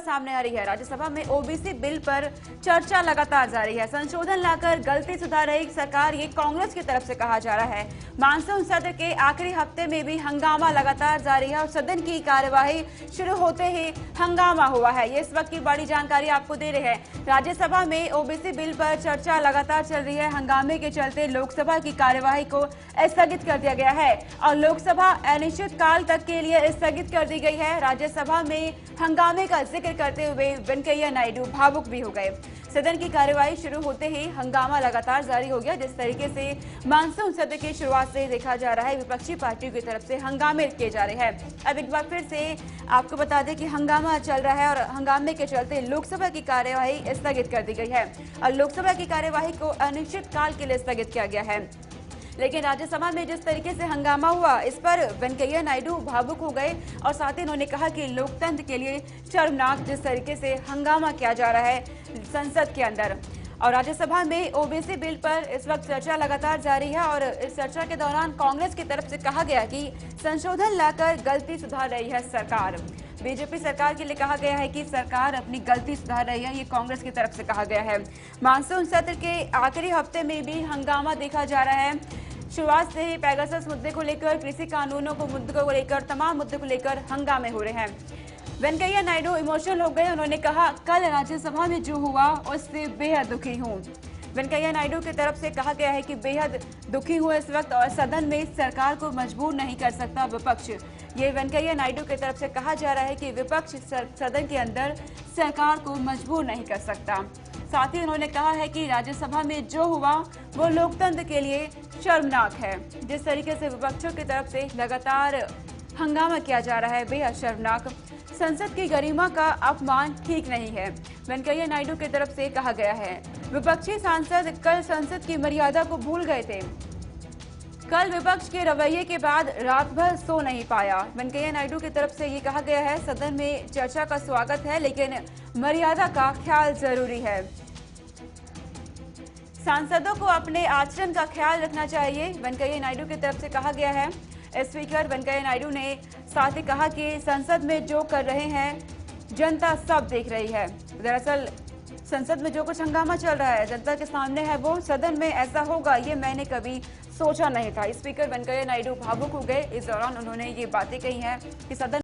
सामने आ रही है। राज्यसभा में ओबीसी बिल पर चर्चा लगातार जारी है। संशोधन लाकर गलती सुधार रही सरकार, ये कांग्रेस की तरफ से कहा जा रहा है। मानसून सत्र के आखिरी हफ्ते में भी हंगामा लगातार जारी है और सदन की कार्यवाही शुरू होते ही हंगामा हुआ है। ये इस वक्त की बड़ी जानकारी आपको दे रहे हैं। राज्यसभा में ओबीसी बिल पर चर्चा लगातार चल रही है। हंगामे के चलते लोकसभा की कार्यवाही को स्थगित कर दिया गया है और लोकसभा अनिश्चित काल तक के लिए स्थगित कर दी गई है। राज्यसभा में हंगामे का जिक्र करते हुए वेंकैया नायडू भावुक भी हो गए। सदन की कार्यवाही शुरू होते ही हंगामा लगातार जारी हो गया। जिस तरीके से मानसून सत्र की शुरुआत से देखा जा रहा है, विपक्षी पार्टियों की तरफ से हंगामे किए जा रहे हैं। अब एक बार फिर से आपको बता दें कि हंगामा चल रहा है और हंगामे के चलते लोकसभा की कार्यवाही स्थगित कर दी गई है और लोकसभा की कार्यवाही को अनिश्चित काल के लिए स्थगित किया गया है। लेकिन राज्यसभा में जिस तरीके से हंगामा हुआ, इस पर वेंकैया नायडू भावुक हो गए और साथ ही उन्होंने कहा कि लोकतंत्र के लिए शर्मनाक जिस तरीके से हंगामा किया जा रहा है संसद के अंदर। और राज्यसभा में ओबीसी बिल पर इस वक्त चर्चा लगातार जारी है और इस चर्चा के दौरान कांग्रेस की तरफ से कहा गया कि संशोधन लाकर गलती सुधार रही है सरकार। बीजेपी सरकार के लिए कहा गया है कि सरकार अपनी गलती सुधार रही है, ये कांग्रेस की तरफ से कहा गया है। मानसून सत्र के आखिरी हफ्ते में भी हंगामा देखा जा रहा है। शुरुआत से ही पेगासस मुद्दे को लेकर, कृषि कानूनों को मुद्दों को लेकर, तमाम मुद्दों को लेकर हंगामे हो रहे हैं। वेंकैया नायडू इमोशनल हो गए। उन्होंने कहा, कल राज्यसभा में जो हुआ उससे बेहद दुखी हूँ। वेंकैया नायडू की तरफ से कहा गया है कि बेहद दुखी हूँ इस वक्त और सदन में सरकार को मजबूर नहीं कर सकता विपक्ष। ये वेंकैया नायडू की तरफ से कहा जा रहा है कि विपक्ष सदन के अंदर सरकार को मजबूर नहीं कर सकता। साथ ही उन्होंने कहा है कि राज्यसभा में जो हुआ वो लोकतंत्र के लिए शर्मनाक है। जिस तरीके से विपक्षों की तरफ से लगातार हंगामा किया जा रहा है, बेहद शर्मनाक। संसद की गरिमा का अपमान ठीक नहीं है, वेंकैया नायडू की तरफ से कहा गया है। विपक्षी सांसद कल संसद की मर्यादा को भूल गए थे। कल विपक्ष के रवैये के बाद रात भर सो नहीं पाया। वेंकैया नायडू की तरफ से ये कहा गया है, सदन में चर्चा का स्वागत है लेकिन मर्यादा का ख्याल जरूरी है। सांसदों को अपने आचरण का ख्याल रखना चाहिए, वेंकैया नायडू की तरफ से कहा गया है। स्पीकर वेंकैया नायडू ने साथ ही कहा कि संसद में जो कर रहे हैं जनता सब देख रही है। दरअसल संसद में जो कुछ हंगामा चल रहा है जनता के सामने है, वो सदन में ऐसा होगा ये मैंने कभी सोचा नहीं था। स्पीकर वेंकैया नायडू भावुक हो गए। इस दौरान उन्होंने ये बातें कही हैं कि सदन